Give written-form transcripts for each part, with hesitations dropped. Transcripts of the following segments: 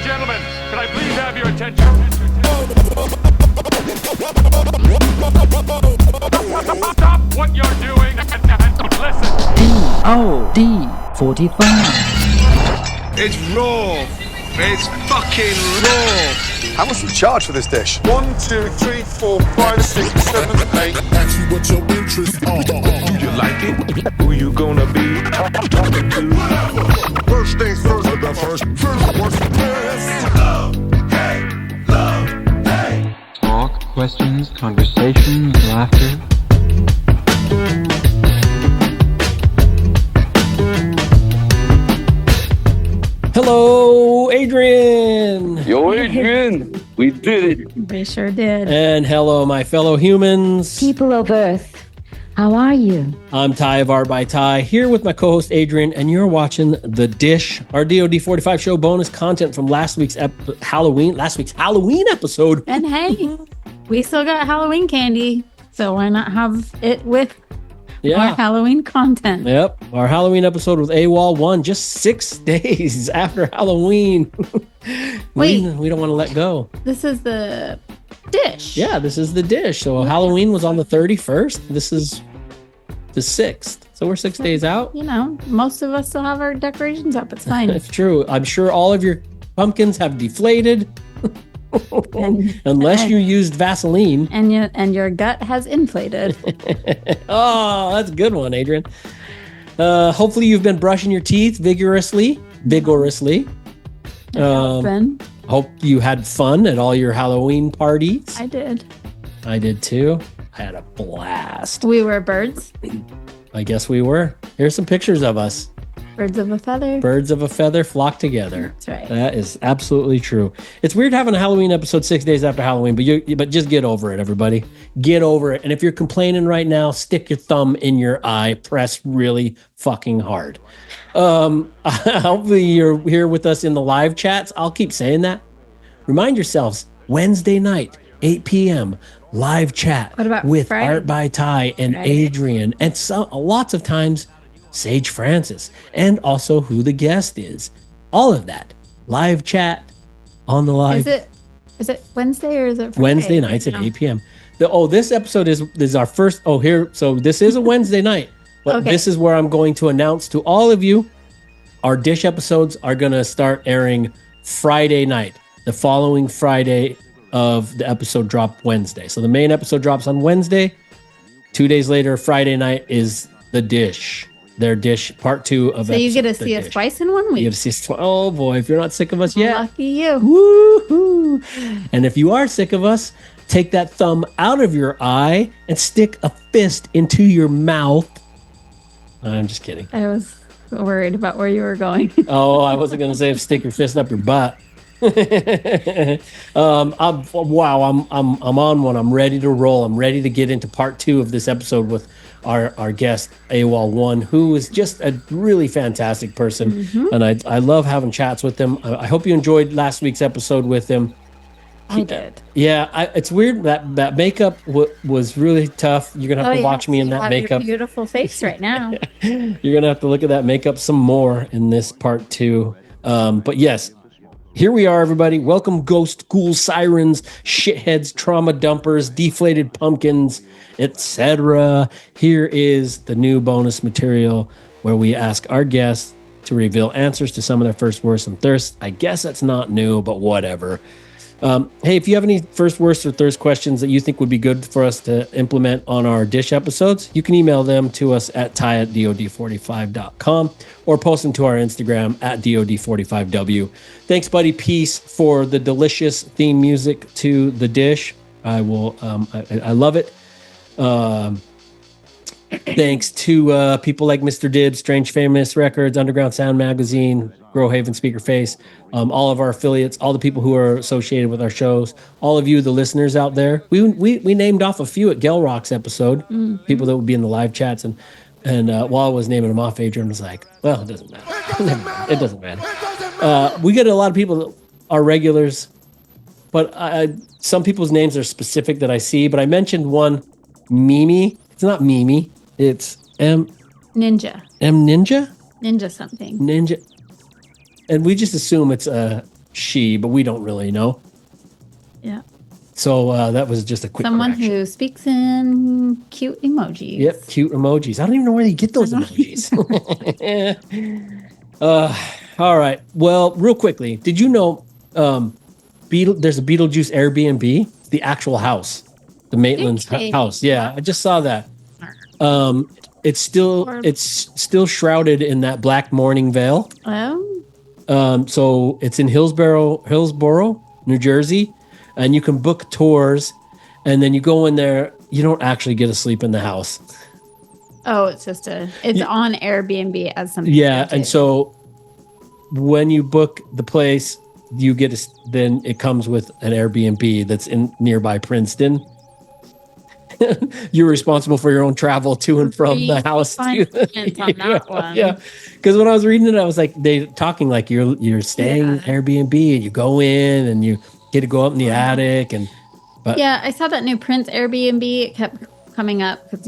gentlemen, can I please have your attention? Stop what you're doing and listen. DOD45. It's raw. It's fucking raw. How much do you charge for this dish? 1, 2, 3, 4, 5, 6, 7, 8. Ask you what your interests are. Do you like it? Who you gonna be talking to? First things first, the first worst. Talk, questions, conversations, laughter. Hello, Adrian. Yo, Adrian, we did it. We sure did. And hello, my fellow humans. People of Earth, how are you? I'm Ty of Art by Ty, here with my co-host Adrian, and you're watching The Dish, our DOD45 Show bonus content from last week's Halloween episode. And hey, we still got Halloween candy, so why not have it with our Halloween content? Yep, our Halloween episode with Awol One, just 6 days after Halloween. Wait. we don't want to let go. This is the dish. Yeah, this is The Dish. So Halloween was on the 31st. This is the 6th. So we're 6 days out. You know, most of us still have our decorations up. It's fine. It's true. I'm sure all of your pumpkins have deflated. Unless you used Vaseline. And your gut has inflated. Oh, that's a good one, Adrian. Hopefully you've been brushing your teeth vigorously. Hope you had fun at all your Halloween parties. I did. I did too. I had a blast. We were birds. I guess we were. Here's some pictures of us. Birds of a feather. Birds of a feather flock together. That's right. That is absolutely true. It's weird having a Halloween episode 6 days after Halloween, but just get over it, everybody. Get over it. And if you're complaining right now, stick your thumb in your eye. Press really fucking hard. Hopefully you're here with us in the live chats. I'll keep saying that. Remind yourselves, Wednesday night, 8 p.m., live chat with Friday? Art by Ty and Friday. Adrian, and lots of times Sage Francis, and also who the guest is. All of that. Live chat on the live. Is it Wednesday or is it Friday? Wednesday nights at 8 p.m. This episode is our first. So this is a Wednesday night, but Okay. This is where I'm going to announce to all of you, our Dish episodes are going to start airing Friday night, the following Friday of the episode drop Wednesday. So the main episode drops on Wednesday. 2 days later, Friday night is the Dish. Their Dish part 2 of. So you get to see us twice in 1 week. You get to see us. Oh boy, if you're not sick of us yet, Lucky you. woohoo! And if you are sick of us, take that thumb out of your eye and stick a fist into your mouth. I'm just kidding. I was worried about where you were going. Oh, I wasn't gonna say stick your fist up your butt. I'm on one. I'm ready to roll. I'm ready to get into part 2 of this episode with our guest Awol One, who is just a really fantastic person, and I love having chats with him. I hope you enjoyed last week's episode with him. I did. Yeah, it's weird that makeup was really tough. You're gonna have to watch me in that makeup. Your beautiful face right now. You're gonna have to look at that makeup some more in this part 2. But yes. Here we are, everybody. Welcome, ghost, ghouls, sirens, shitheads, trauma dumpers, deflated pumpkins, etc. Here is the new bonus material where we ask our guests to reveal answers to some of their first, worst, and thirst. I guess that's not new, but whatever. Hey, if you have any first, worst, or thirst questions that you think would be good for us to implement on our Dish episodes, you can email them to us at ty@dod45.com or post them to our Instagram at dod45w. Thanks, Buddy Peace, for the delicious theme music to The Dish. I love it. Thanks to people like Mr. Dibbs, Strange Famous Records, Underground Sound Magazine, Growhaven Speakerface, all of our affiliates, all the people who are associated with our shows, all of you, the listeners out there. We named off a few at Gelrock's episode, people that would be in the live chats, and while I was naming them off, Adrian was like, well, it doesn't matter. It doesn't matter. We get a lot of people that are regulars, but some people's names are specific that I see, but I mentioned one, Mimi. It's not Mimi. It's Ninja. Ninja? Ninja something. Ninja. And we just assume it's a she, but we don't really know. Yeah. So that was just a quick Someone correction. who speaks in cute emojis. Yep, cute emojis. I don't even know where they get those emojis. All right. Well, real quickly, did you know there's a Beetlejuice Airbnb? The actual house, the Maitland's house. Yeah, I just saw that. It's still shrouded in that black mourning veil. Oh. So it's in Hillsborough, New Jersey, and you can book tours, and then you go in there. You don't actually get to sleep in the house. Oh, it's just it's on Airbnb as something. Yeah, and so when you book the place, you get then it comes with an Airbnb that's in nearby Princeton. You're responsible for your own travel to and from the house. On that one. Yeah, because when I was reading it, I was like, they talking like you're staying in Airbnb and you go in and you get to go up in the attic but yeah, I saw that new Prince Airbnb. It kept coming up because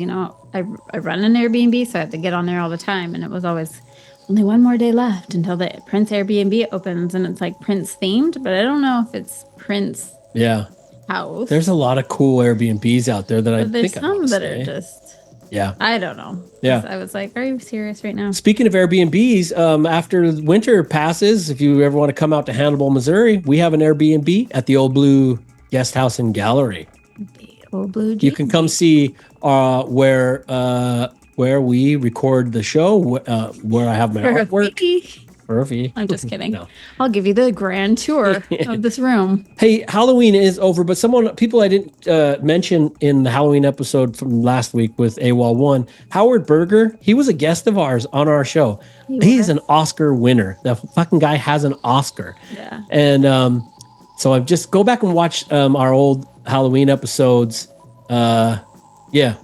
I run an Airbnb, so I have to get on there all the time, and it was always only one more day left until the Prince Airbnb opens, and it's like Prince themed, but I don't know if it's Prince. Yeah. House. There's a lot of cool Airbnbs out there that I think there's some that are just. Yeah. I don't know. Yeah. I was like, are you serious right now? Speaking of Airbnbs, after winter passes, if you ever want to come out to Hannibal, Missouri, we have an Airbnb at the Old Blue Guest House and Gallery. The Old Blue. You can come see where we record the show, where I have my artwork. Perfect. I'm just kidding. No. I'll give you the grand tour of this room. Hey, Halloween is over, but people I didn't mention in the Halloween episode from last week with Awol One, Howard Berger, he was a guest of ours on our show. He's an Oscar winner. The fucking guy has an Oscar. Yeah. And so I've just go back and watch our old Halloween episodes. Yeah.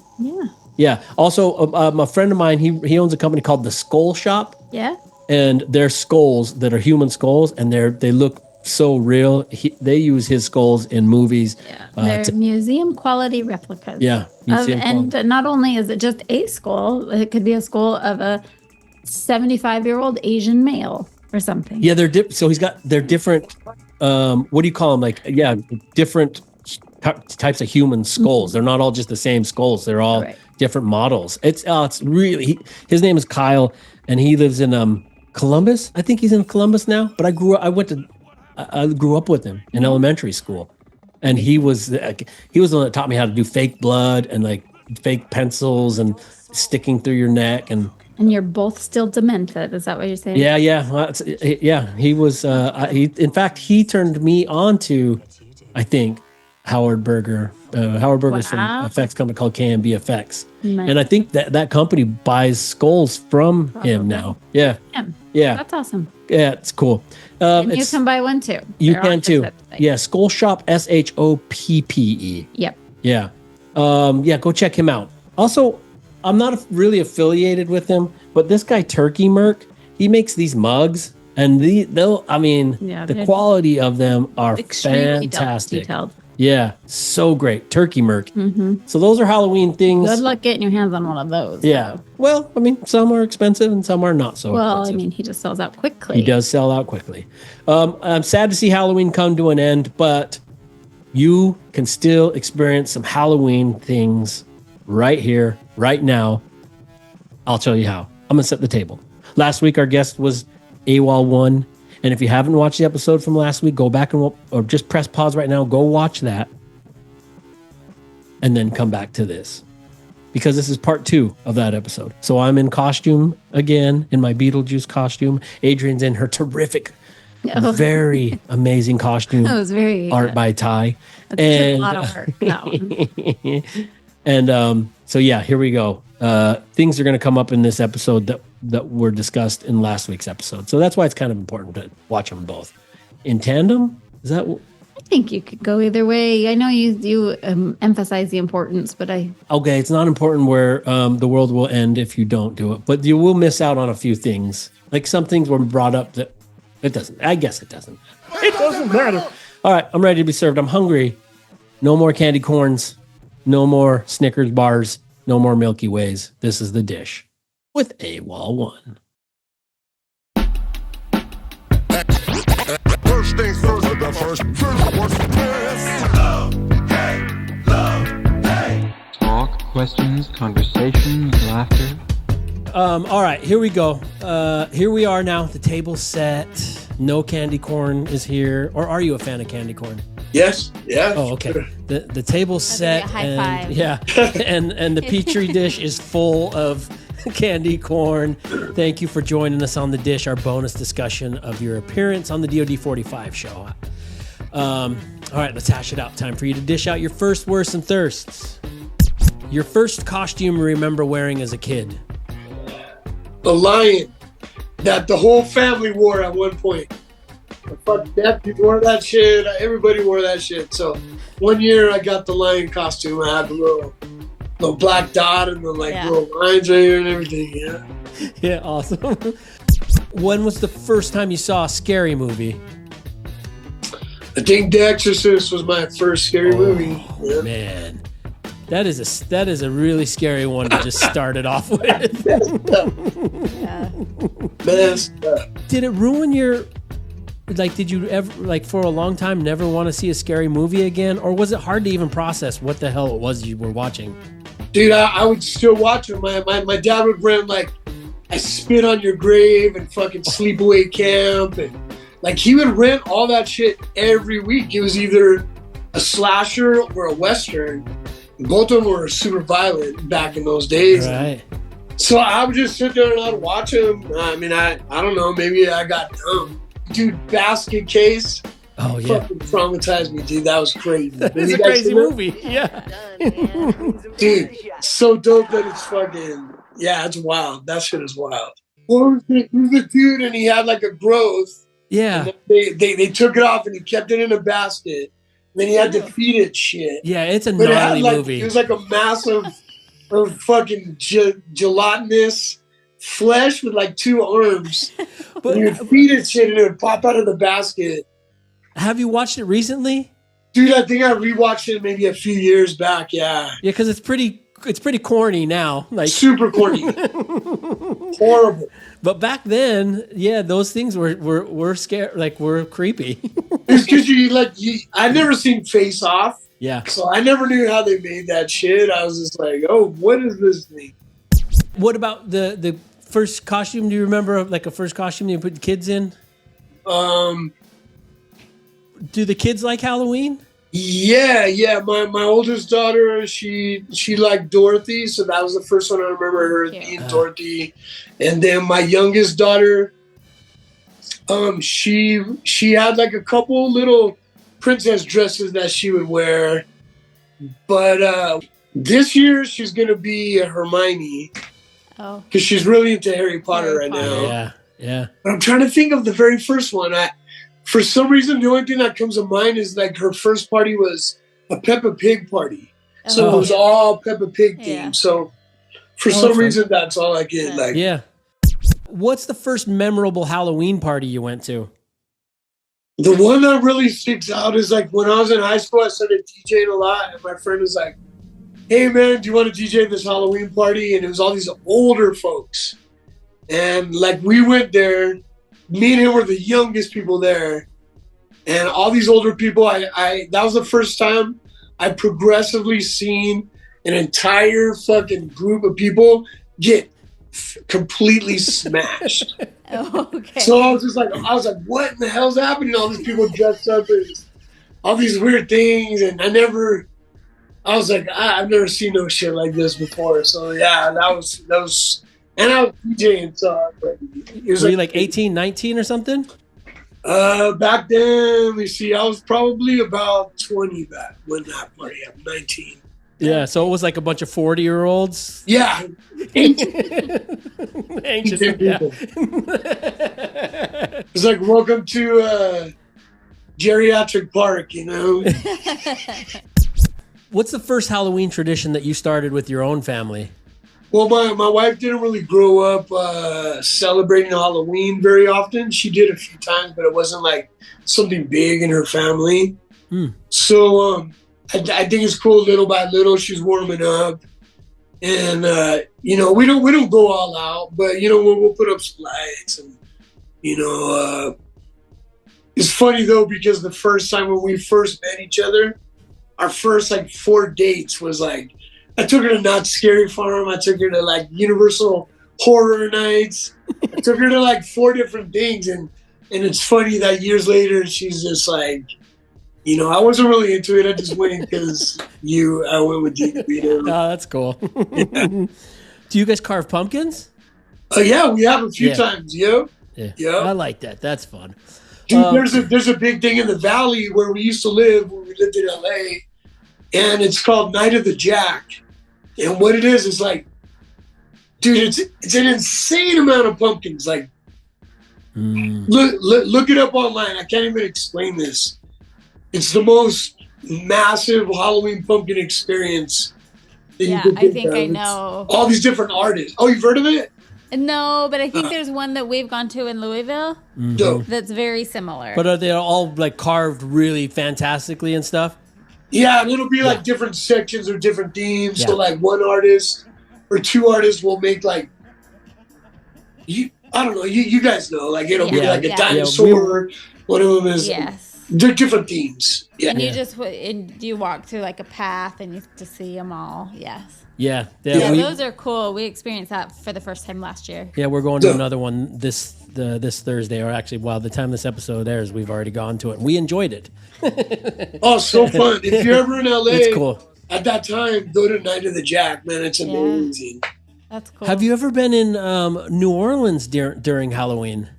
Also, a friend of mine, he owns a company called The Skull Shop. Yeah. And they're skulls that are human skulls, and they look so real. They use his skulls in movies. Yeah, they're museum quality replicas. Yeah, and not only is it just a skull, it could be a skull of a 75-year-old Asian male or something. Yeah, they're different. What do you call them? Different types of human skulls. They're not all just the same skulls. They're all different models. It's really his name is Kyle, and he lives in Columbus. I think he's in Columbus now, but I grew up with him in elementary school, and he was the one that taught me how to do fake blood and like fake pencils and sticking through your neck. And you're both still demented. Is that what you're saying? Yeah. Well, he was. In fact, he turned me on to, I think, Howard Berger. Howard Berger's from an effects company called KMB Effects. Nice. And I think that company buys skulls from him now. Yeah. That's awesome. Yeah, it's cool. And you can buy one too. You can too. Yeah, Skull Shop, SHOPPE. Yep. Yeah. Go check him out. Also, I'm not really affiliated with him, but this guy Turkey Merc, he makes these mugs, and the quality of them are fantastic. Detailed. Yeah, so great. Turkey Merc. Mm-hmm. So those are Halloween things. Good luck getting your hands on one of those. Yeah. Well, some are expensive and some are not so expensive. He just sells out quickly. He does sell out quickly. I'm sad to see Halloween come to an end, but you can still experience some Halloween things right here, right now. I'll tell you how. I'm going to set the table. Last week, our guest was Awol One. And if you haven't watched the episode from last week, go back or just press pause right now. Go watch that. And then come back to this. Because this is part 2 of that episode. So I'm in costume again, in my Beetlejuice costume. Adrian's in her terrific, very amazing costume. That was very art by Ty. That's a lot of work. That one. And so here we go. Things are going to come up in this episode that were discussed in last week's episode. So that's why it's kind of important to watch them both in tandem. Is that? I think you could go either way. I know you emphasize the importance, but okay, it's not important where the world will end if you don't do it, but you will miss out on a few things. Like some things were brought up that it doesn't. I guess it doesn't. It doesn't matter. All right, I'm ready to be served. I'm hungry. No more candy corns. No more Snickers bars. No more Milky Ways. This is the dish with Awol One. First things the first worst. Talk, questions, conversations, laughter. All right, here we go. Here we are now. The table's set. No candy corn is here. Or are you a fan of candy corn? Yes. Yeah. Oh, okay. The table's set. High and, five. Yeah. and the petri dish is full of candy corn. Thank you for joining us on The Dish, our bonus discussion of your appearance on the DOD45 Show. All right, let's hash it out. Time for you to dish out your first worst and thirsts. Your first costume you remember wearing as a kid. The lion that the whole family wore at one point. My fucking nephew wore that shit. Everybody wore that shit. So one year I got the lion costume. I had the little black dot and the little lines right here and everything. Yeah. Yeah, awesome. When was the first time you saw a scary movie? I think The Exorcist was my first scary movie. Yeah. Man, that is a really scary one to just start it off with. Did it ruin your, did you ever, for a long time, never want to see a scary movie again? Or was it hard to even process what the hell it was you were watching? Dude, I would still watch it. My dad would rent, I Spit on Your Grave and fucking Sleepaway Camp. And, he would rent all that shit every week. It was either a slasher or a Western. Both of them were super violent back in those days. Right. So I would just sit there and I'd watch them. I mean, I don't know. Maybe I got dumb. Dude, Basket Case. Oh, yeah. Fucking traumatized me, dude. That was crazy. It's a crazy movie. Yeah. Dude, so dope that it's fucking, yeah, it's wild. That shit is wild. What was the dude and he had a growth. Yeah. They took it off and he kept it in a basket. And then he had to feed it shit. Yeah, it's a gnarly movie. It was a massive fucking gelatinous flesh with 2 arms. But you would feed it shit and it would pop out of the basket. Have you watched it recently? Dude, I think I rewatched it maybe a few years back, yeah. Yeah, because it's pretty corny now. Super corny. Horrible. But back then, yeah, those things were scary, were creepy. It's because I'd never seen Face Off. Yeah. So I never knew how they made that shit. I was just oh, what is this thing? What about the first costume? Do you remember a first costume you put kids in? Do the kids like Halloween? Yeah. My oldest daughter, she liked Dorothy, so that was the first one I remember her being Dorothy. And then my youngest daughter, she had a couple little princess dresses that she would wear. But this year she's gonna be a Hermione. Oh. Because she's really into Harry Potter right now. Yeah. But I'm trying to think of the very first one. For some reason, the only thing that comes to mind is her first party was a Peppa Pig party. So it was all Peppa Pig themed. Yeah. So for some reason, that's all I get. Yeah. What's the first memorable Halloween party you went to? The one that really sticks out is when I was in high school, I started DJing a lot. And my friend was like, hey, man, do you want to DJ this Halloween party? And it was all these older folks. And we went there. Me and him were the youngest people there, and all these older people. That was the first time I progressively seen an entire fucking group of people get completely smashed. Okay. So I was like, what in the hell's happening? All these people dressed up as all these weird things, and I was like, I've never seen no shit like this before. So yeah, that was. And I was DJing, so it was were you 18, 19 or something? Back then, let me see, I was probably about 20 back when that party happened, 19. Yeah, so it was a bunch of 40-year-olds? Yeah. Ancient people. It's welcome to Geriatric Park, you know? What's the first Halloween tradition that you started with your own family? Well, my wife didn't really grow up celebrating Halloween very often. She did a few times, but it wasn't something big in her family. So I think it's cool. Little by little, she's warming up, and we don't go all out, but we'll put up some lights and It's funny though, because the first time when we first met each other, our first like 4 dates was like, I took her to Not Scary Farm. I took her to like Universal Horror Nights. I took her to like 4 different things. And it's funny that years later, she's just like, you know, I wasn't really into it. I just went because I went with you. Oh, that's cool. Yeah. Do you guys carve pumpkins? Yeah, we have a few times. Yeah. I like that. That's fun. Dude, there's a big thing in the valley where we used to live when we lived in LA, and it's called Night of the Jack. And what it is like, dude, it's an insane amount of pumpkins. Like, look it up online. I can't even explain this. It's the most massive Halloween pumpkin experience. Yeah, I think I know. All these different artists. Oh, you've heard of it? No, but I think there's one that we've gone to in Louisville that's very similar. But are they all like carved really fantastically and stuff? Yeah, and it'll be like different sections or different themes. Yeah. So like one artist or 2 artists will make like, I don't know, you guys know, like it'll be like a dinosaur. One of them is, they're different themes. Yeah. And you walk through like a path and you have to see them all. Yes. Yeah, those are cool. We experienced that for the first time last year. Yeah, we're going to another one this Thursday, or actually, the time this episode airs, we've already gone to it. We enjoyed it. Oh, so fun! If you're ever in LA, it's cool. At that time, go to Night of the Jack, man. It's amazing. That's cool. Have you ever been in New Orleans during Halloween?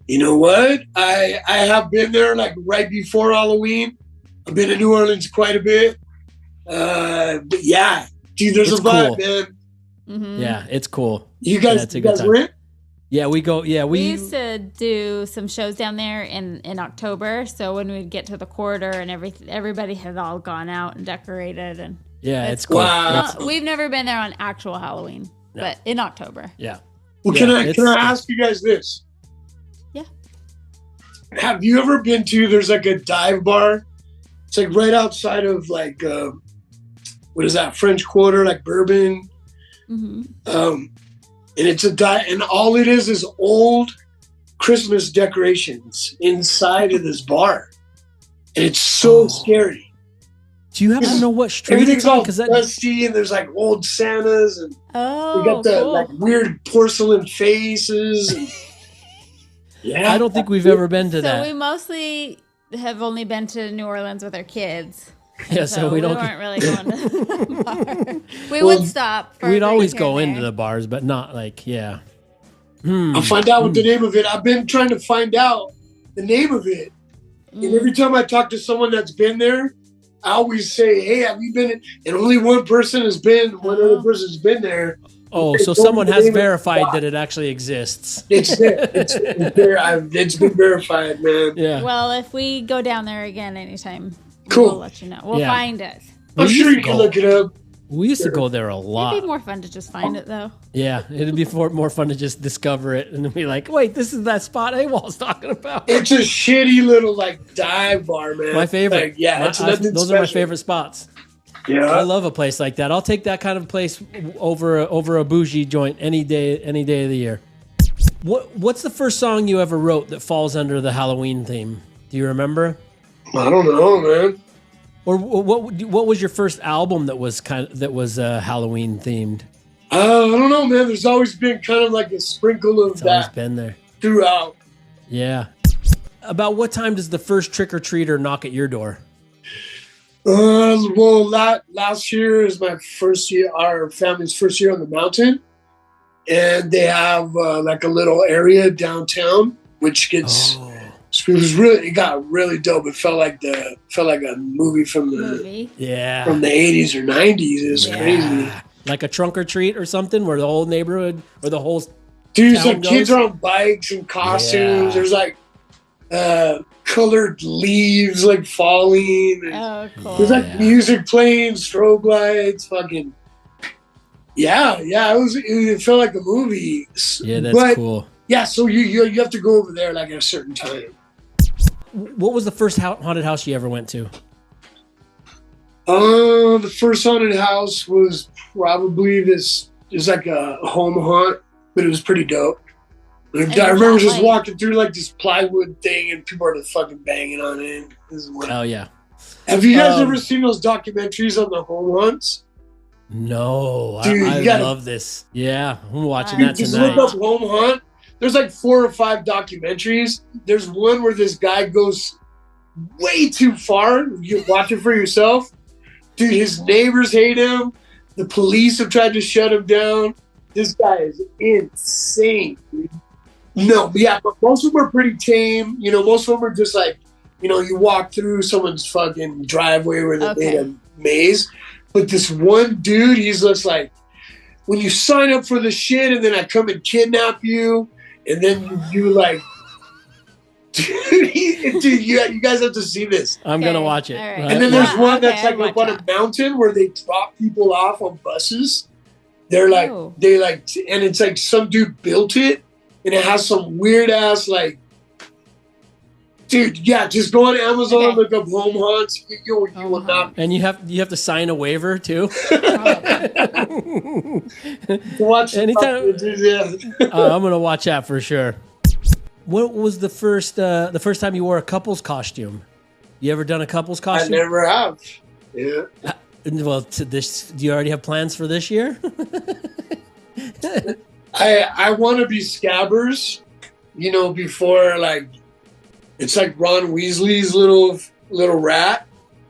You know what? I have been there like right before Halloween. I've been to New Orleans quite a bit. But yeah. Dude, there's a vibe, cool. man. Mm-hmm. Yeah, it's cool. You guys went? Yeah, we go. Yeah, we used to do some shows down there in October. So when we'd get to the quarter and everybody had all gone out and decorated, and it's cool. Wow. We've never been there on actual Halloween, but in October. Yeah. Well, can I ask you guys this? Yeah. Have you ever been to? There's like a dive bar. It's like right outside of like. What is that? French Quarter, like Bourbon. Mm-hmm. And it's and all it is old Christmas decorations inside of this bar, and it's so scary. Do you happen to know what street? Everything's all dusty, and there's like old Santas, and they got the like weird porcelain faces. And, I don't think we've ever been to that. So we mostly have only been to New Orleans with our kids. Yeah, so we weren't really going to the bar. We would stop. We'd always go into the bars, but not like, I'll find out what the name of it. I've been trying to find out the name of it. And every time I talk to someone that's been there, I always say, hey, have you been? And only one person has been, one other person's been there. Oh, so someone has verified that it actually exists. It's there. It's there. It's been verified, man. Yeah. Well, if we go down there again anytime, cool. We'll let you know. We'll find it. I'm sure you can look it up. We used to go there a lot. It'd be more fun to just find it, though. Yeah, it'd be more fun to just discover it and be like, wait, this is that spot Awol's talking about. It's a shitty little like dive bar, man. My favorite. Like, yeah, those are my favorite spots. Yeah, I love a place like that. I'll take that kind of place over a bougie joint any day of the year. What's the first song you ever wrote that falls under the Halloween theme? Do you remember? I don't know, man. Or what was your first album that was Halloween themed? I don't know, man. There's always been kind of like a sprinkle of that. Always been there throughout. Yeah. About what time does the first trick or treater knock at your door? Well, last year is my first year, our family's first year on the mountain, and they have like a little area downtown, which gets. It got really dope. It felt like a movie from the 80s or 90s. It was crazy. Like a trunk or treat or something, where the whole neighborhood or the whole dudes like kids are on bikes and costumes. There's like colored leaves like falling. Oh, cool. There's like music playing, strobe lights, fucking. It felt like a movie. Yeah, that's cool. Yeah, so you have to go over there like at a certain time. What was the first haunted house you ever went to? The first haunted house was probably this. It was like a home haunt, but it was pretty dope. And I remember just walking through like this plywood thing, and people are just fucking banging on it. Oh yeah. Have you guys ever seen those documentaries on the home hunts? No, dude, I love this. Yeah, I'm watching that just tonight. look up home hunt. There's like 4 or 5 documentaries. There's one where this guy goes way too far. You watch it for yourself. Dude, his neighbors hate him. The police have tried to shut him down. This guy is insane, dude. No, but yeah, but most of them are pretty tame. You know, most of them are just like, you know, you walk through someone's fucking driveway where they made a maze. But this one dude, he's just like, when you sign up for the shit and then I come and kidnap you, and then you like, dude, you guys have to see this. I'm gonna watch it. Right. And then there's one that's like up on a mountain where they drop people off on buses. They're like, and it's like some dude built it, and it has some weird ass like, dude, yeah, just go on Amazon, look up home hunts. You will not. And you have to sign a waiver too. Watch anytime. I'm gonna watch that for sure. What was the first time you wore a couple's costume? You ever done a couple's costume? I never have. Yeah. Well, do you already have plans for this year? I want to be Scabbers, you know, before like it's like Ron Weasley's little rat.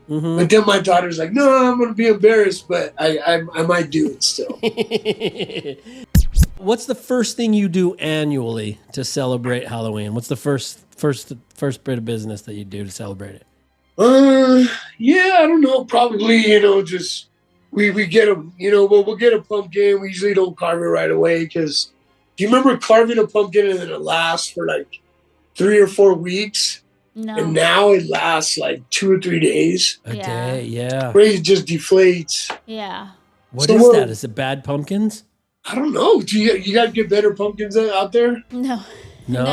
Mm-hmm. But then my daughter's like, no, I'm gonna be embarrassed, but I might do it still. What's the first thing you do annually to celebrate Halloween? What's the first bit of business that you do to celebrate it? Yeah, I don't know. Probably, you know, just we get a, you know, we'll get a pumpkin. We usually don't carve it right away because do you remember carving a pumpkin and then it lasts for like 3 or 4 weeks? No. And now it lasts like 2 or 3 days. A day, yeah. It just deflates. Yeah. What is that? Is it bad pumpkins? I don't know. Do you guys get better pumpkins out there? No. No.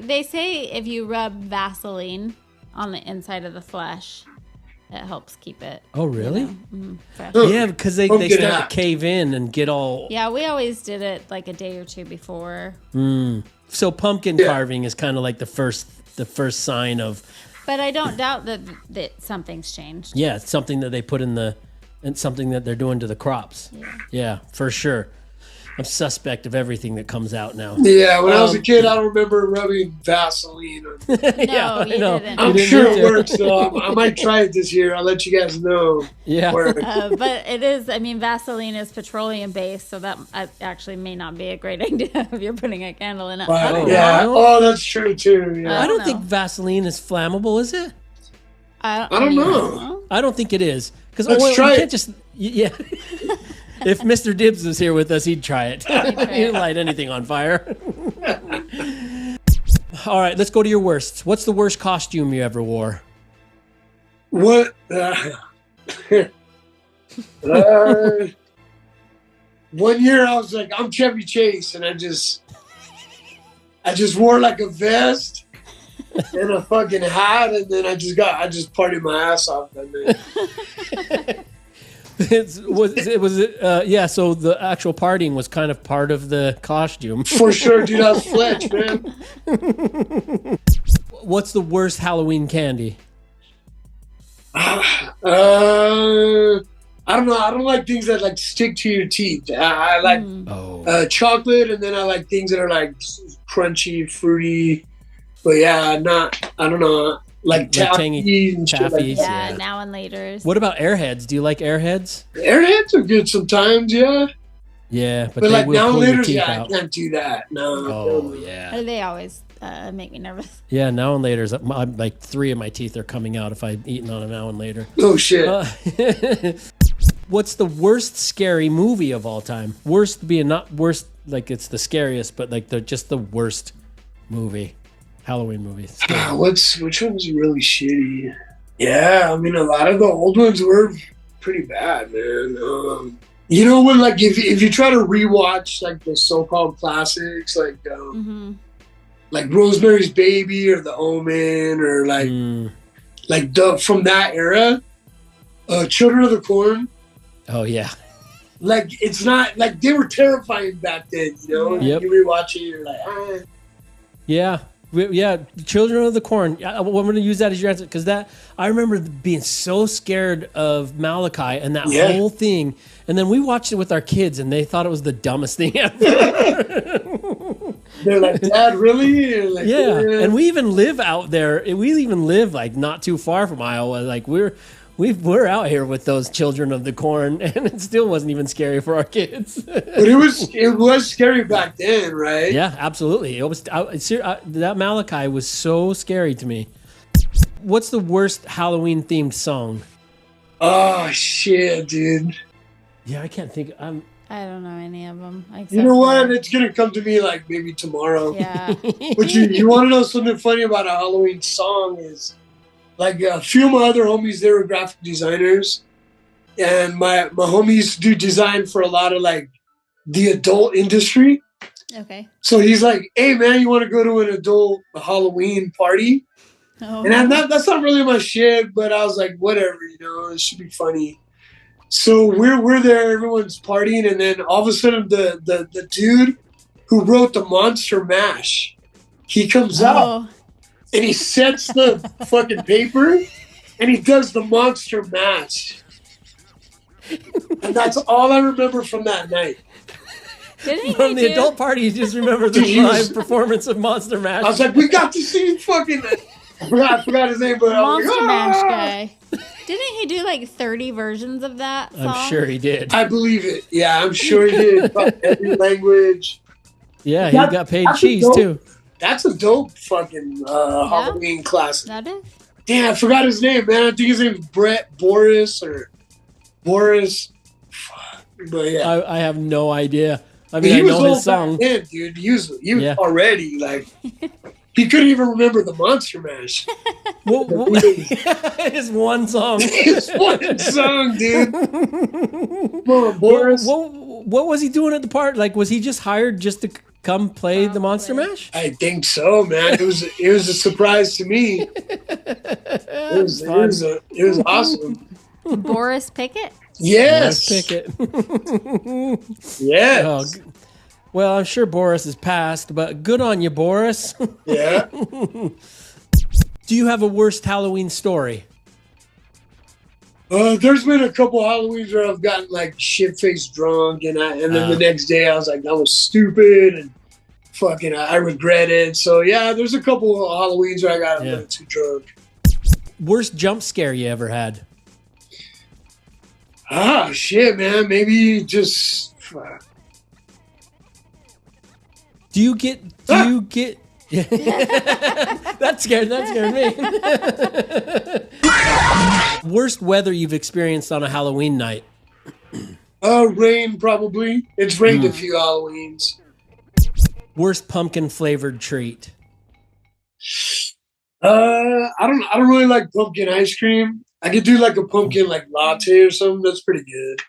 They say if you rub Vaseline on the inside of the flesh, it helps keep it. Oh, really? You know, fresh. Yeah, because they start to cave in and get all. Yeah, we always did it like a day or two before. So pumpkin carving is kind of like the first sign of. But I don't doubt that something's changed. Yeah, it's something that they put in and something that they're doing to the crops. Yeah, for sure. I'm suspect of everything that comes out now. Yeah, when I was a kid, I don't remember rubbing Vaseline. No, you didn't. I'm sure it works, so I might try it this year. I'll let you guys know. Yeah. But it is, I mean, Vaseline is petroleum based, so that actually may not be a great idea if you're putting a candle in it. Oh, that's true too. Yeah. I don't think Vaseline is flammable, is it? I don't know. I don't think it is. Because Let's try it. Just, yeah. If Mr. Dibbs was here with us, he'd try it. He'd light anything on fire. All right, let's go to your worst. What's the worst costume you ever wore? What? One year I was like, I'm Chevy Chase, and I just wore like a vest and a fucking hat, and then I just partied my ass off that night. So the actual partying was kind of part of the costume. For sure, dude. I was Fletch, man. What's the worst Halloween candy? I don't know. I don't like things that like stick to your teeth. I like chocolate, and then I like things that are like crunchy, fruity. But yeah, I don't know. Like taffy and shit like that. Yeah, now and laters. What about Airheads? Do you like Airheads? Airheads are good sometimes, yeah. Yeah, but like now and laters, I can't do that. No. Oh, yeah. They always make me nervous. Yeah, now and laters. Like 3 of my teeth are coming out if I've eaten on a now and later. Oh, shit. What's the worst scary movie of all time? Worst being not worst, like it's the scariest, but like just the worst movie. Halloween movies. Which one's really shitty? Yeah, I mean, a lot of the old ones were pretty bad, man. You know when, like, if you try to rewatch like the so-called classics, like like Rosemary's Baby or The Omen or like from that era, Children of the Corn. Oh yeah. like it's not like they were terrifying back then, you know. Yep. You rewatch it, you're like, Yeah. Yeah, Children of the Corn. I'm going to use that as your answer because that I remember being so scared of Malachi and that whole thing. And then we watched it with our kids, and they thought it was the dumbest thing ever. They're like, Dad, really? Like, yeah, and we even live out there. We even live like not too far from Iowa. Like we're out here with those Children of the Corn, and it still wasn't even scary for our kids. But it was scary back then, right? Yeah, absolutely. It was that Malachi was so scary to me. What's the worst Halloween themed song? Oh shit, dude. Yeah, I can't think. I don't know any of them. You know what? It's gonna come to me like maybe tomorrow. Yeah. But you want to know something funny about a Halloween song is, like a few of my other homies, they were graphic designers, and my homie used to do design for a lot of like the adult industry. Okay. So he's like, "Hey man, you want to go to an adult Halloween party?" Oh. And that's not really my shit, but I was like, whatever, you know, it should be funny. So we're there, everyone's partying, and then all of a sudden the dude who wrote the Monster Mash, he comes out and he sets the fucking paper and he does the Monster Mash. And that's all I remember from that night. From the adult party, you just remember the live performance of Monster Mash. I was like, we got to see fucking... I forgot his name, but Monster Mash guy. Didn't he do like 30 versions of that song? I'm sure he did. I believe it. Yeah, I'm sure he did. Every language. Yeah, he got paid cheese too. That's a dope fucking Halloween classic. That is? Damn, I forgot his name, man. I think his name's Boris. But yeah. I have no idea. I mean, he I was know his song. Then, dude. He was already like... He couldn't even remember the Monster Mash. His one song. His one song, dude. Come on, Boris. What was he doing at the party? Like, was he just hired just to come play the Monster Mash? I think so, man. It was a surprise to me. It was awesome. Boris Pickett? Yes. Boris Pickett. Yes. Oh, well, I'm sure Boris is passed, but good on you, Boris. Yeah. Do you have a worst Halloween story? There's been a couple Halloweens where I've gotten like shit-faced drunk, and then the next day I was like, that was stupid, and fucking I regret it. So yeah, there's a couple of Halloweens where I got a little too drunk. Worst jump scare you ever had? Shit, man. Maybe just... Do you get that scared me. Worst weather you've experienced on a Halloween night? Rain, probably. It's rained a few Halloweens. Worst pumpkin flavored treat? I don't really like pumpkin ice cream. I could do like a pumpkin like latte or something. That's pretty good.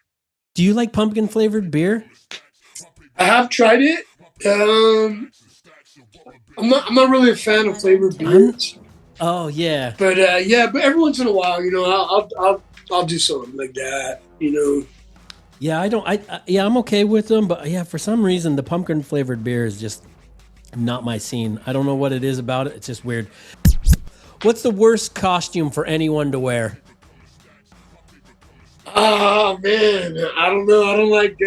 Do you like pumpkin flavored beer? I have tried it. I'm not really a fan of flavored beers. Oh yeah. But but every once in a while, you know, I'll do something like that, you know. Yeah, I'm okay with them, but yeah, for some reason the pumpkin flavored beer is just not my scene. I don't know what it is about it. It's just weird. What's the worst costume for anyone to wear? Oh man, I don't know. I don't like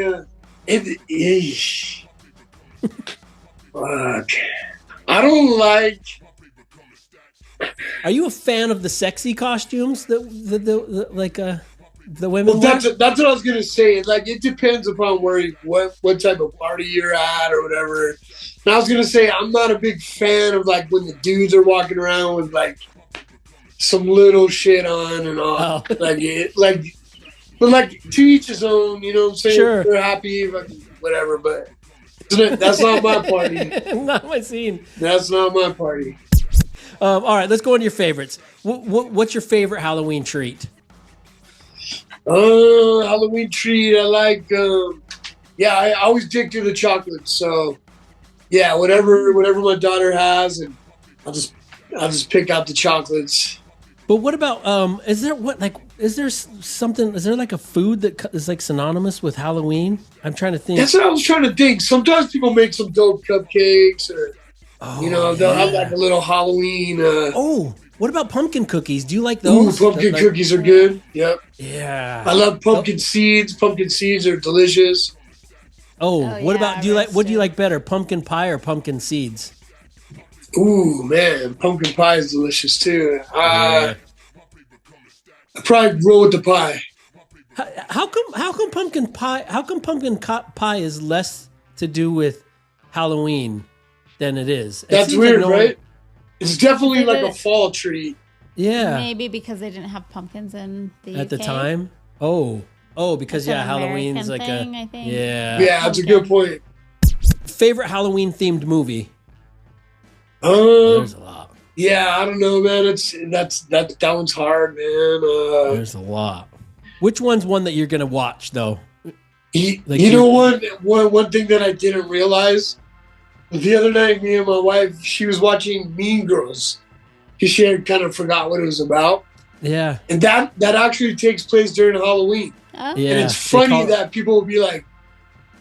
fuck. I don't like. Are you a fan of the sexy costumes that the women? Well, that's what I was gonna say. Like, it depends upon what type of party you're at or whatever. And I was gonna say I'm not a big fan of like when the dudes are walking around with like some little shit on and all. Oh. But like to each his own. You know what I'm saying? Sure. They're happy, whatever. But that's not my party. Not my scene. That's not my party. All right, let's go into your favorites. What's your favorite Halloween treat? Halloween treat. I like. I always dig through the chocolates. So, yeah, whatever my daughter has, and I'll just pick out the chocolates. But what about is there something, is there like a food that is like synonymous with Halloween? I'm trying to think. That's what I was trying to think. Sometimes people make some dope cupcakes, or they'll have like a little Halloween. What about pumpkin cookies? Do you like those? Ooh, pumpkin cookies are good. Yep. Yeah. I love pumpkin seeds. Pumpkin seeds are delicious. What about what do you like better, pumpkin pie or pumpkin seeds? Ooh, man, pumpkin pie is delicious too. I probably roll with the pie. How come pumpkin pie? How come pumpkin pie is less to do with Halloween than it is? That's weird, right? It's definitely like a fall treat. Yeah. Maybe because they didn't have pumpkins in the at the UK. time. Because Halloween's like thing, I think. Yeah, that's a good point. Favorite Halloween themed movie? There's a lot. Yeah, I don't know, man. That one's hard, man. There's a lot. Which one's one that you're gonna watch though? You know one thing that I didn't realize the other night, me and my wife, she was watching Mean Girls because she had kind of forgot what it was about. Yeah, and that actually takes place during Halloween. Oh. Yeah, and it's funny that people will be like,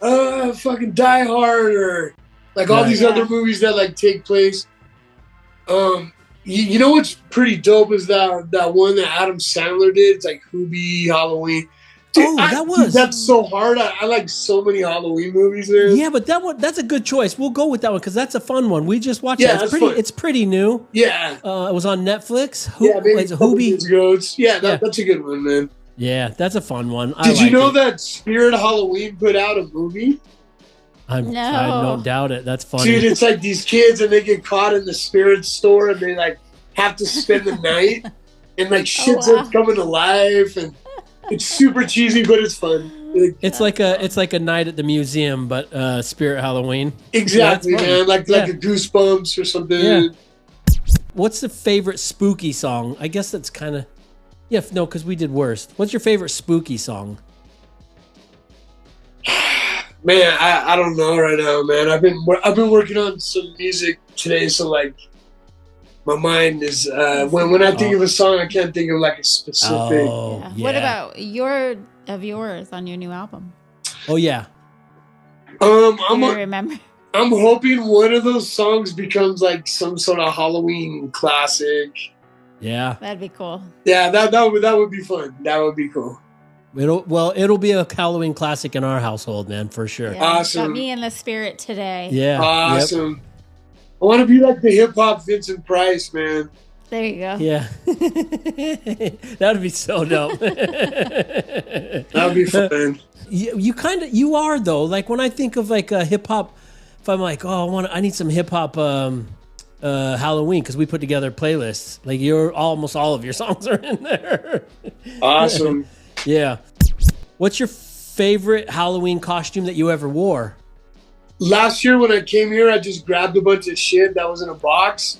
fucking Die Hard, or like all these other movies that like take place. You know what's pretty dope is that one that Adam Sandler did. It's like Hoobie Halloween. Dude, that's so hard. I like so many Halloween movies there. Yeah, but that's a good choice. We'll go with that one because that's a fun one. We just watched it. It's pretty new. Yeah. It was on Netflix. Maybe a couple years ago. That's a good one, man. Yeah, that's a fun one. Did you know that Spirit Halloween put out a movie? I don't doubt it. That's funny. Dude, it's like these kids and they get caught in the spirit store and they like have to spend the night and like shit's coming to life, and it's super cheesy, but it's fun. It's like a night at the museum, but Spirit Halloween. Exactly, man. Like a Goosebumps or something. Yeah. What's the favorite spooky song? I guess that's kind of because we did worst. What's your favorite spooky song? Man, I don't know right now, man. I've been working on some music today, so like my mind is when I think of a song, I can't think of like a specific. What about yours on your new album? Oh yeah. Remember? I'm hoping one of those songs becomes like some sort of Halloween classic. Yeah, that'd be cool. Yeah, that would be fun. That would be cool. It'll be a Halloween classic in our household, man, for sure. Yeah, awesome. Got me in the spirit today. Yeah, awesome. Yep. I want to be like the hip hop Vincent Price, man. There you go. Yeah, that would be so dope. That would be fun. You are though. Like when I think of like a hip hop, if I'm like, I need some hip hop. Halloween, because we put together playlists. Like almost all of your songs are in there. Awesome. Yeah. What's your favorite Halloween costume that you ever wore? Last year when I came here, I just grabbed a bunch of shit that was in a box.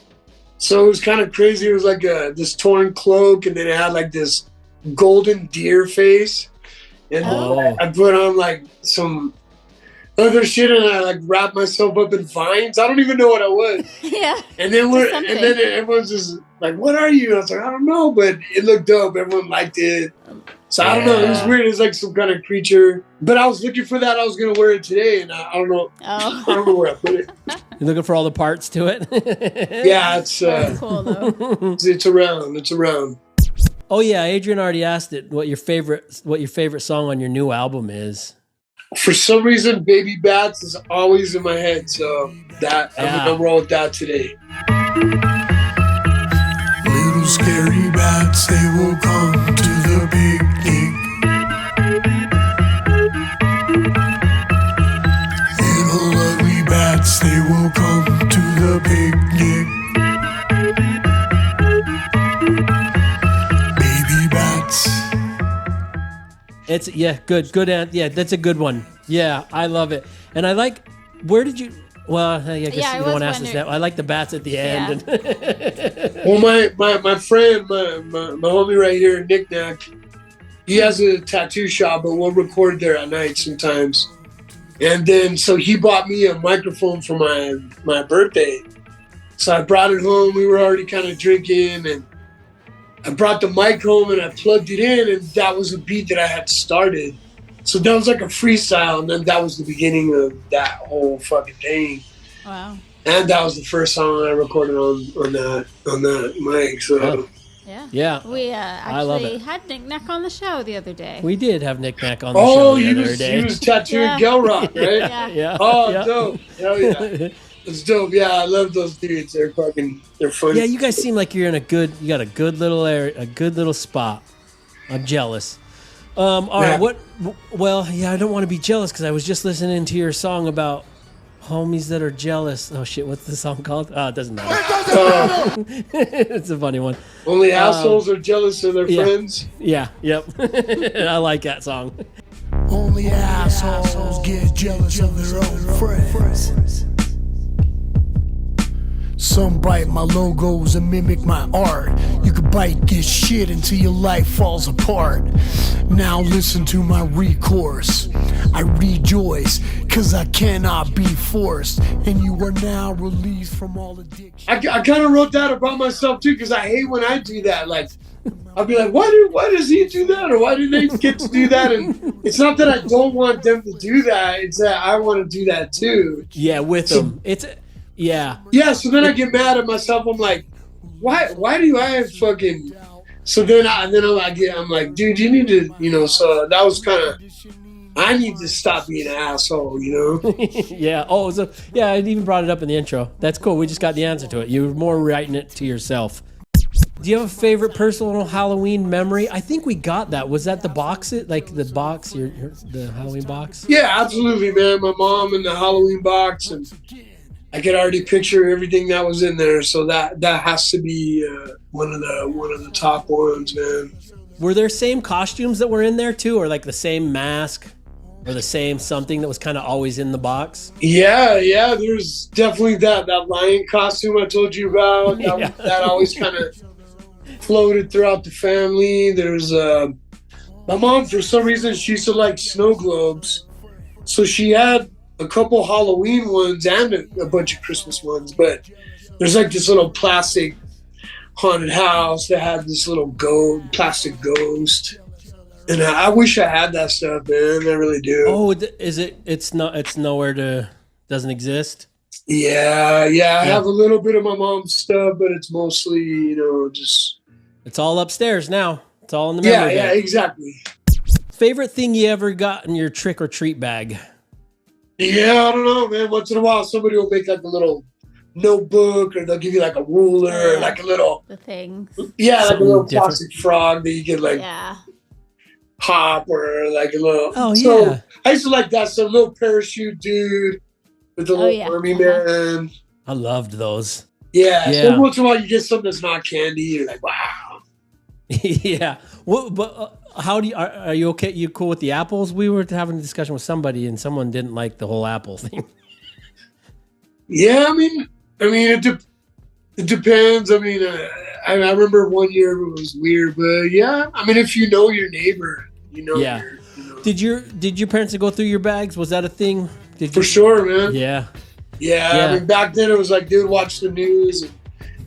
So it was kind of crazy. It was like this torn cloak, and then it had like this golden deer face. And I put on like some other shit, and I like wrapped myself up in vines. I don't even know what I was. Yeah. And then everyone's just like, "What are you?" I was like, "I don't know," but it looked dope. Everyone liked it. So I don't know. It was weird. It's like some kind of creature. But I was looking for that. I was gonna wear it today, and I don't know. I don't know where I put it. You're looking for all the parts to it. Yeah, it's cool though. It's around. It's around. Oh yeah, Adrian already asked it. What your favorite song on your new album is? For some reason, Baby Bats is always in my head, so I'm gonna roll with that today. Little scary bats, they will come to the picnic. Little ugly bats, they will come to the picnic. Baby bats. It's good. Yeah, that's a good one. Yeah, I love it. And I like, where did you, well, I guess you don't want to ask us that. I like the bats at the end. Well, my friend, my homie right here, Nick Nack, he has a tattoo shop, but we'll record there at night sometimes. And then, so he bought me a microphone for my birthday. So I brought it home. We were already kind of drinking, and I brought the mic home and I plugged it in, and that was a beat that I had started. So that was like a freestyle, and then that was the beginning of that whole fucking thing. Wow. And that was the first song I recorded on that mic. So Yeah. We I love actually it. had Nick Nack on the show the other day. We did have Nick Nack on the show the other day. He was tattooing Gel Rock, right? Yeah. Oh, yeah. dope. Hell yeah. It's dope. Yeah, I love those dudes. They're funny. Yeah, you guys seem like you're in you got a good little area, a good little spot. I'm jealous. All right, well, yeah, I don't want to be jealous because I was just listening to your song about homies that are jealous. Oh shit, what's the song called? It doesn't matter. It's a funny one. Only assholes are jealous of their friends. Yeah, yep. I like that song. Only assholes get jealous of their own friends. Some bite my logos and mimic my art. You could bite this shit until your life falls apart. Now listen to my recourse. I rejoice, cause I cannot be forced. And you are now released from all addiction. I kind of wrote that about myself too, because I hate when I do that. Like, I'll be like, why does he do that? Or why do they get to do that? And it's not that I don't want them to do that. It's that I want to do that too. Yeah, with them. Yeah. Yeah, so then I get mad at myself. I'm like, why do I fucking... So then I'm like, dude, you need to, so that was kind of... I need to stop being an asshole, Yeah. Oh, so yeah, I even brought it up in the intro. That's cool. We just got the answer to it. You were more writing it to yourself. Do you have a favorite personal Halloween memory? I think we got that. Was that the box? The Halloween box? Yeah, absolutely, man. My mom and the Halloween box, and I could already picture everything that was in there. So that has to be one of the top ones, man. Were there same costumes that were in there too, or like the same mask, or the same something that was kind of always in the box? Yeah. There's definitely that lion costume I told you about. That always kind of floated throughout the family. There's my mom, for some reason, she used to like snow globes, so she had a couple Halloween ones and a bunch of Christmas ones. But there's like this little plastic haunted house that had this little plastic ghost, and I wish I had that stuff, man. I really do. Oh, is it? It's nowhere doesn't exist. Yeah. I have a little bit of my mom's stuff, but it's mostly, just. It's all upstairs now. It's all in the memory Yeah, bank. exactly. Favorite thing you ever got in your trick or treat bag? Yeah, I don't know, man. Once in a while, somebody will make like a little notebook, or they'll give you like a ruler, like a little things. Yeah, like a little different. plastic frog that you can like hop, or like a little. Oh so yeah. I used to like that. So little parachute dude with the little army man. I loved those. Yeah. So once in a while, you get something that's not candy. You're like, wow. Yeah. Well, but how do you are you okay? You cool with the apples? We were having a discussion with somebody, and someone didn't like the whole apple thing. Yeah, I mean, it depends. I mean, I remember one year it was weird, but yeah, I mean, if you know your neighbor, Yeah. Did your parents go through your bags? Was that a thing? For sure, man. Yeah. I mean, back then it was like, dude, watch the news, and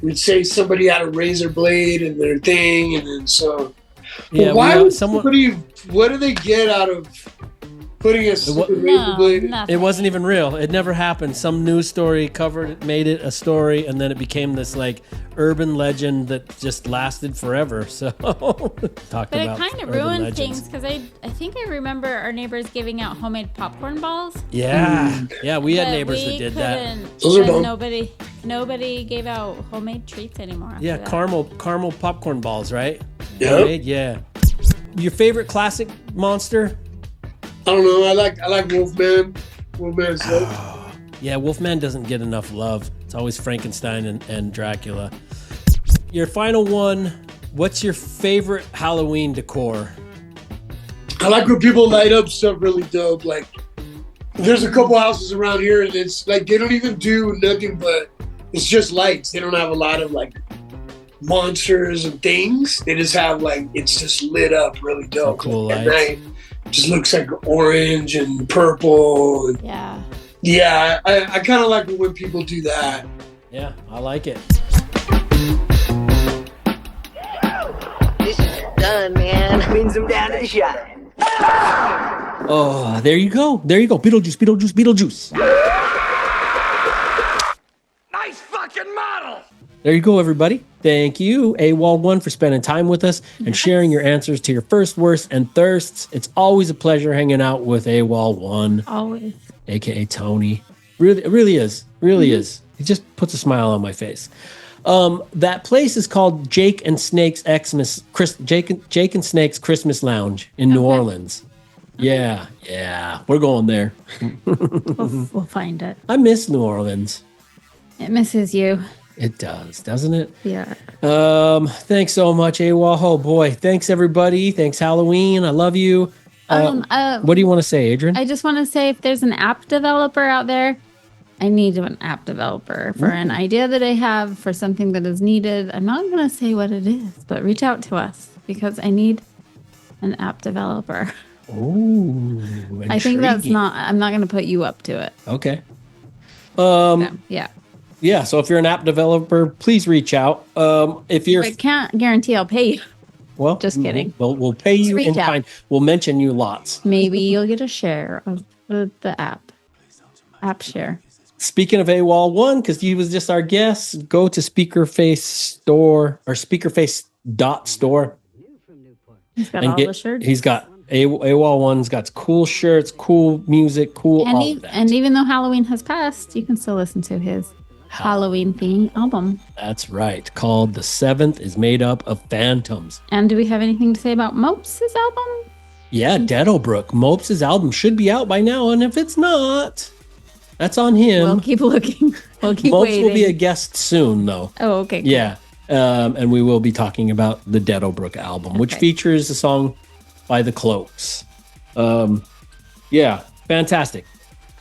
we'd say somebody had a razor blade in their thing, and then so. Yeah. What do they get out of putting a razor blade? It wasn't even real. It never happened. Some news story made it a story, and then it became this like urban legend that just lasted forever. So, But it kind of ruined things, because I think I remember our neighbors giving out homemade popcorn balls. Yeah, we had neighbors that did that. Those are dumb. Nobody gave out homemade treats anymore. Yeah, caramel popcorn balls, right? Yep. Right? Yeah. Your favorite classic monster? I don't know. I like Wolfman. Wolfman's Yeah, Wolfman doesn't get enough love. It's always Frankenstein and Dracula. Your final one, what's your favorite Halloween decor? I like when people light up stuff really dope. Like, there's a couple houses around here, and it's like they don't even do nothing but it's just lights. They don't have a lot of like monsters and things. They just have like, it's just lit up really dope. Cool like, lights. at night, it just looks like orange and purple. And yeah, I kind of like when people do that. Yeah, I like it. sun, man. Winds them down to shine. Oh, there you go. There you go. Beetlejuice, Beetlejuice, Beetlejuice. Nice fucking model! There you go, everybody. Thank you, Awol One, for spending time with us and sharing your answers to your first, worst, and thirsts. It's always a pleasure hanging out with Awol One. Always. AKA Tony. Really, it really is. Really is. It just puts a smile on my face. That place is called Jake and Snake's Jake and Snake's Christmas Lounge in New Orleans. Yeah, we're going there. We'll find it. I miss New Orleans. It misses you. It does, doesn't it? Yeah. Thanks so much, Awol. Oh boy, thanks everybody. Thanks Halloween. I love you. What do you want to say, Adrian? I just want to say, if there's an app developer out there, I need an app developer for an idea that I have for something that is needed. I'm not going to say what it is, but reach out to us because I need an app developer. Ooh, I think I'm not going to put you up to it. Okay. Yeah. Yeah, so if you're an app developer, please reach out. If you're, I can't guarantee I'll pay you. Well, just kidding. We'll pay you in kind. We'll mention you lots. Maybe you'll get a share of the app share. Speaking of Awol One, because he was just our guest, go to Speakerface store or speakerface.store. He's got all the shirts. He's got Awol One's got cool shirts, cool music, all of that. And even though Halloween has passed, you can still listen to his Halloween themed album. That's right. Called The Seventh is Made Up of Phantoms. And do we have anything to say about Mopes' album? Yeah, Deadobrook. Mopes' album should be out by now, and if it's not, that's on him. We'll keep looking. We'll keep Mopes waiting. will be a guest soon, though. Oh, okay. Cool. Yeah. And we will be talking about the Deadobrook album, which features a song by The Cloaks. Yeah, fantastic.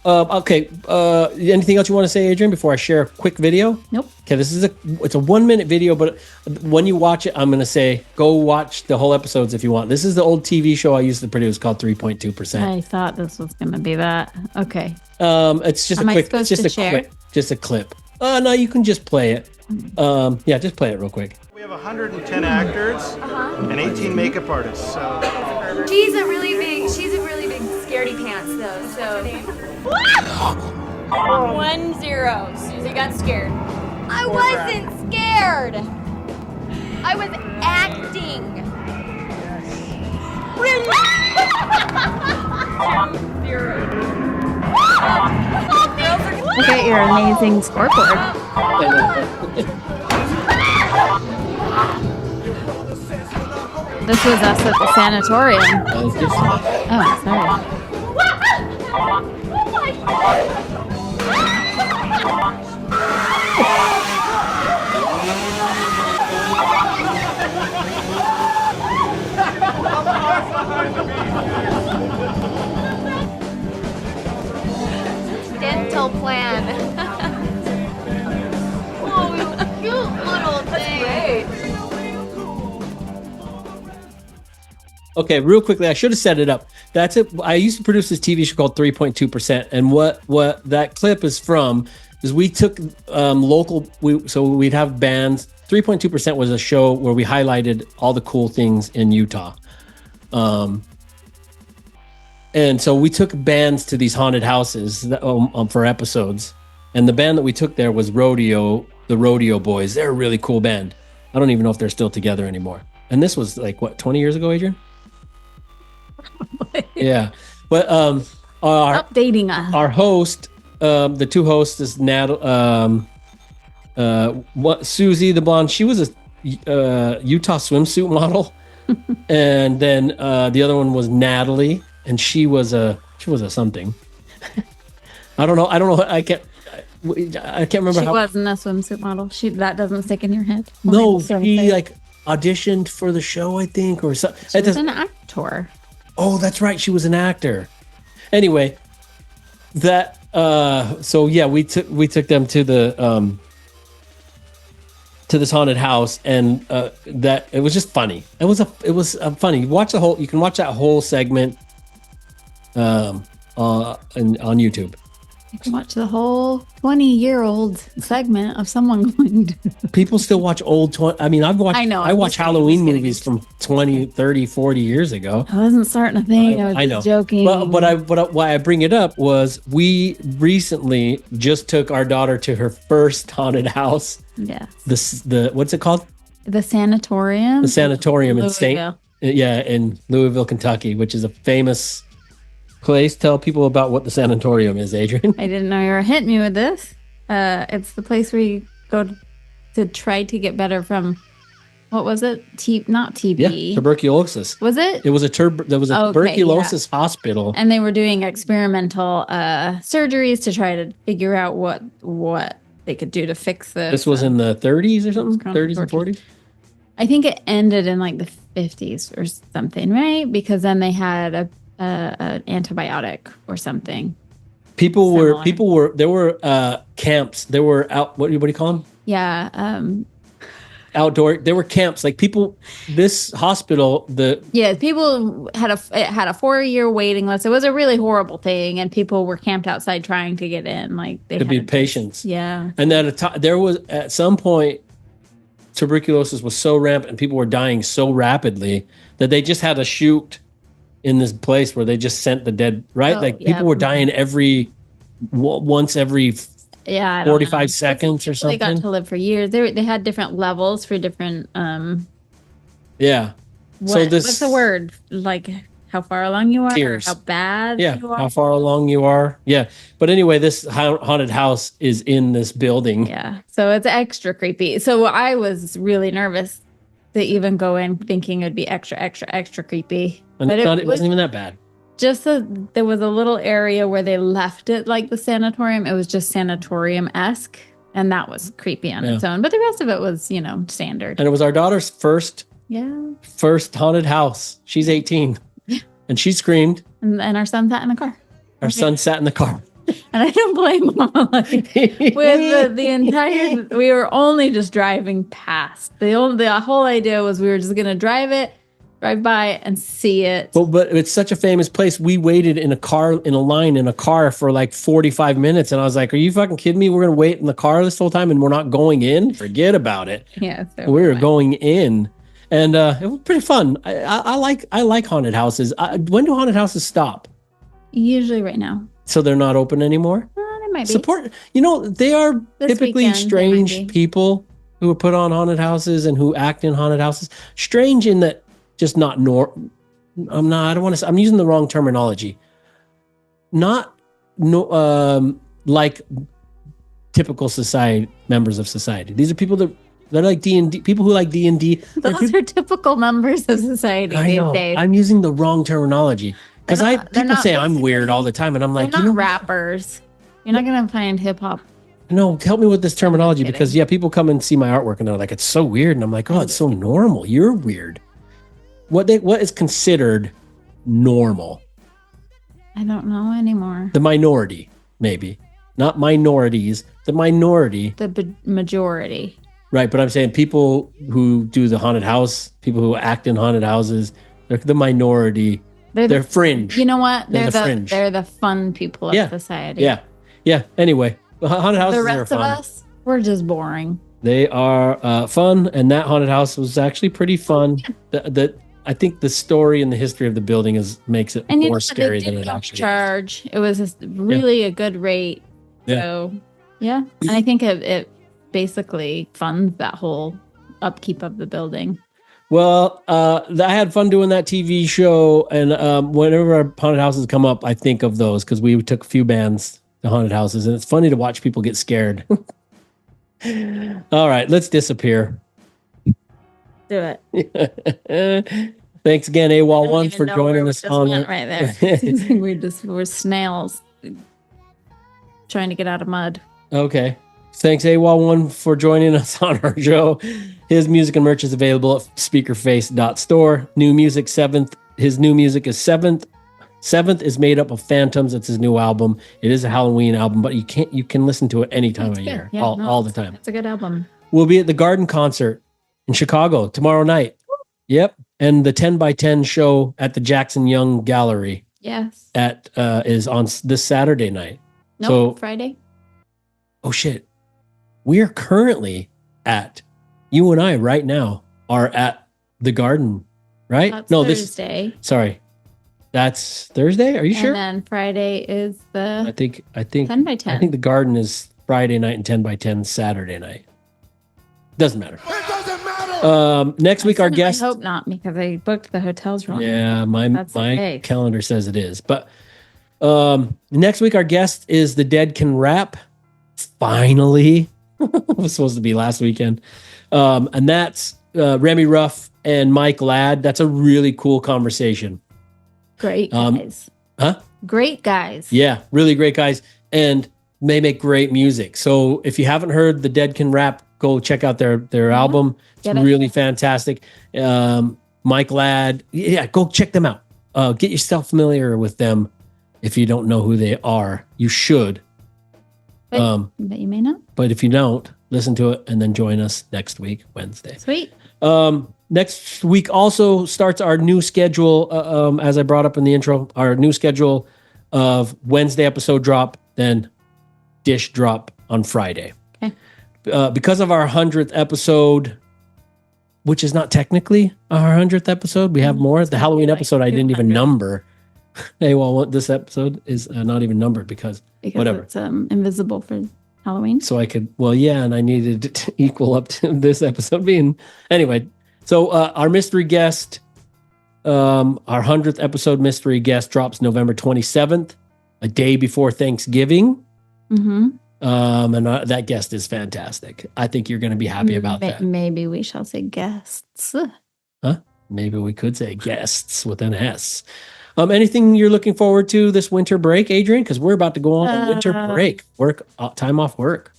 Okay. Anything else you want to say, Adrian, before I share a quick video? Nope. Okay, it's a 1 minute video, but when you watch it, I'm going to say, go watch the whole episodes if you want. This is the old TV show I used to produce called 3.2%. I thought this was going to be that. Okay. It's just just a clip. No, you can just play it. Yeah, just play it real quick. We have 110 actors and 18 makeup artists. So she's a really big scaredy pants though. So 1-0. Susie got scared. I wasn't scared. I was acting. Look at your amazing scoreboard. This was us at the sanatorium. Oh, sorry. Dental plan. Oh, you cute little thing. Okay, real quickly, I should have set it up. That's it. I used to produce this TV show called 3.2%, and what that clip is from is we took so we'd have bands. 3.2% was a show where we highlighted all the cool things in Utah. And so we took bands to these haunted houses for episodes. And the band that we took there was the Rodeo Boys. They're a really cool band. I don't even know if they're still together anymore. And this was like, 20 years ago, Adrian? Yeah. But updating us. Our host, the two hosts is Susie, the blonde. She was a Utah swimsuit model. And then the other one was Natalie. And she was a something. I don't know. I can't remember. She wasn't a swimsuit model. That doesn't stick in your head. No, she auditioned for the show, I think, or something. She was an actor. Oh, that's right. She was an actor. Anyway, so yeah, we took them to the to this haunted house, and that it was just funny. It was funny. You can watch that whole segment on YouTube. You can watch the whole 20-year-old segment of someone going to... People still watch old... I mean, I watch Halloween movies from 20, 30, 40 years ago. I wasn't starting a thing. I was just joking. But why I bring it up was we recently just took our daughter to her first haunted house. Yeah. The what's it called? The sanatorium. The sanatorium in Louisville. Louisville, Kentucky, which is a famous place. Tell people about what the sanatorium is, Adrian. I didn't know you were hitting me with this. It's the place where you go to try to get better from, what was it? Not TB. Yeah, tuberculosis. Was it? It was a tuberculosis hospital. And they were doing experimental surgeries to try to figure out what they could do to fix this. This was in the 30s or something? 30s and 40s? I think it ended in like the 50s or something, right? Because then they had an antibiotic or something. There were camps. There were what do you call them? Yeah. Outdoor. There were camps. Like this hospital, people had a 4-year waiting list. It was a really horrible thing, and people were camped outside trying to get in. Like they to be patients. Yeah. And there was at some point, tuberculosis was so rampant and people were dying so rapidly that they just had a shoot in this place where they just sent the dead, right? People were dying once every 45 seconds or something. They got to live for years. They had different levels for different what's the word? Like how far along you are? Tiers. How bad you are? How far along you are. Yeah. But anyway, this haunted house is in this building. Yeah. So it's extra creepy. So I was really nervous to even go in thinking it'd be extra creepy. And it wasn't even that bad. Just there was a little area where they left it like the sanatorium. It was just sanatorium-esque, and that was creepy on its own. But the rest of it was, standard. And it was our daughter's first haunted house. She's 18. Yeah. And she screamed. And our son sat in the car. Our son sat in the car. And I don't blame Mama. With the entire, we were only just driving past. The whole idea was we were just going to drive by and see it. But it's such a famous place. We waited in a line for like 45 minutes. And I was like, are you fucking kidding me? We're going to wait in the car this whole time and we're not going in? Forget about it. Yeah. So we were going in. And it was pretty fun. I like haunted houses. When do haunted houses stop? Usually right now. So they're not open anymore? They might be. Support. They are typically strange people who are put on haunted houses and who act in haunted houses. Strange in that just not I'm using the wrong terminology. Like typical society members of society. These are people they're like D&D, people who like D&D. Those are typical members of society these days. I'm using the wrong terminology. Because people say I'm weird all the time, and I'm like, they're not rappers. You're not gonna find hip hop. No, help me with this terminology because people come and see my artwork and they're like, it's so weird, and I'm like, oh, it's so normal. You're weird. What is considered normal? I don't know anymore. The minority, maybe, not minorities. The minority. The majority. Right, but I'm saying people who do the haunted house, people who act in haunted houses, they're the minority. They're fringe. You know what? They're the fringe. They're the fun people of society. Yeah. Anyway, haunted houses are fun. The rest of us, we're just boring. They are fun, and that haunted house was actually pretty fun. I think the story and the history of the building makes it more scary than it actually is. It was really a good rate. Yeah. So, yeah. And I think it basically funds that whole upkeep of the building. Well, I had fun doing that TV show, and whenever our haunted houses come up, I think of those because we took a few bands to haunted houses, and it's funny to watch people get scared. All right, let's disappear. Do it. Thanks again, Awol One, for joining us on right there. We're snails trying to get out of mud. Okay. Thanks, Awol One, for joining us on our show. His music and merch is available at speakerface.store. New music 7th. His new music is 7th. 7th is made up of Phantoms. It's his new album. It is a Halloween album, but you can listen to it any time of year, all the time. It's a good album. We'll be at the Garden Concert in Chicago tomorrow night. Yep. And the 10x10 show at the Jackson Young Gallery. Yes. Is on this Saturday night. Nope, Friday. Oh shit. We are currently you and I right now are at the Garden, right? That's Thursday. Sorry. That's Thursday? Are you sure? And then Friday is the I think 10 by 10. I think the Garden is Friday night and 10 by 10 Saturday night. Doesn't matter. It doesn't matter. Next week our guest. I hope not, because I booked the hotels wrong. Yeah, my calendar says it is. But next week our guest is The Dead Can Rap. Finally. It was supposed to be last weekend. And that's Remy Ruff and Mike Ladd. That's a really cool conversation. Great guys. Great guys. Yeah, really great guys. And they make great music. So if you haven't heard The Dead Can Rap, go check out their album. It's really fantastic. Mike Ladd. Yeah, go check them out. Get yourself familiar with them. If you don't know who they are, you should. But you may not. But if you don't, listen to it and then join us next week, Wednesday. Sweet. Next week also starts our new schedule, as I brought up in the intro, our new schedule of Wednesday episode drop, then dish drop on Friday. Okay. Because of our 100th episode, which is not technically our 100th episode, we have more. The Halloween episode I didn't even number. Hey, well, this episode is not even numbered because whatever. It's invisible for Halloween. So I could, and I needed it to equal up to this episode being. Anyway, so our mystery guest, our 100th episode mystery guest drops November 27th, a day before Thanksgiving. Mm-hmm. And that guest is fantastic. I think you're going to be happy about that. Maybe we shall say guests. Huh? Maybe we could say guests with an S. Anything you're looking forward to this winter break, Adrian? Because we're about to go on a winter break. Time off work.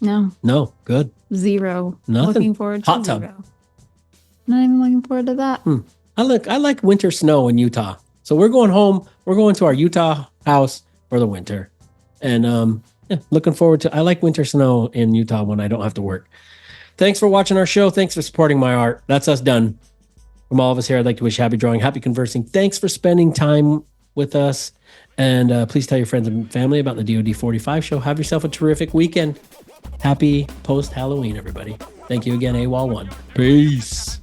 No. Good. Zero. Nothing. Looking forward to hot tub. Zero. Not even looking forward to that. I like winter snow in Utah. So we're going home. We're going to our Utah house for the winter. And looking forward to. I like winter snow in Utah when I don't have to work. Thanks for watching our show. Thanks for supporting my art. That's us done. From all of us here, I'd like to wish you happy drawing, happy conversing. Thanks for spending time with us. And please tell your friends and family about the DOD45 show. Have yourself a terrific weekend. Happy post-Halloween, everybody. Thank you again, Awol One. Peace.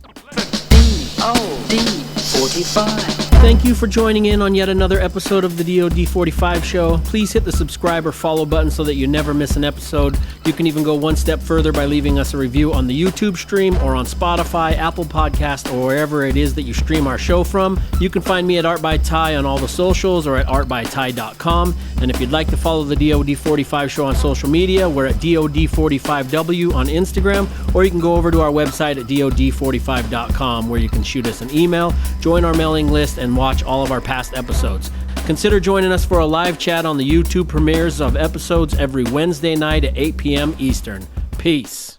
DOD45. Thank you for joining in on yet another episode of the DOD45 show. Please hit the subscribe or follow button so that you never miss an episode. You can even go one step further by leaving us a review on the YouTube stream or on Spotify, Apple Podcast, or wherever it is that you stream our show from. You can find me at Art by Ty on all the socials or at artbyty.com. And if you'd like to follow the DOD45 show on social media, we're at DOD45W on Instagram, or you can go over to our website at DOD45.com where you can shoot us an email, join our mailing list, and watch all of our past episodes. Consider joining us for a live chat on the YouTube premieres of episodes every Wednesday night at 8 p.m. Eastern. Peace.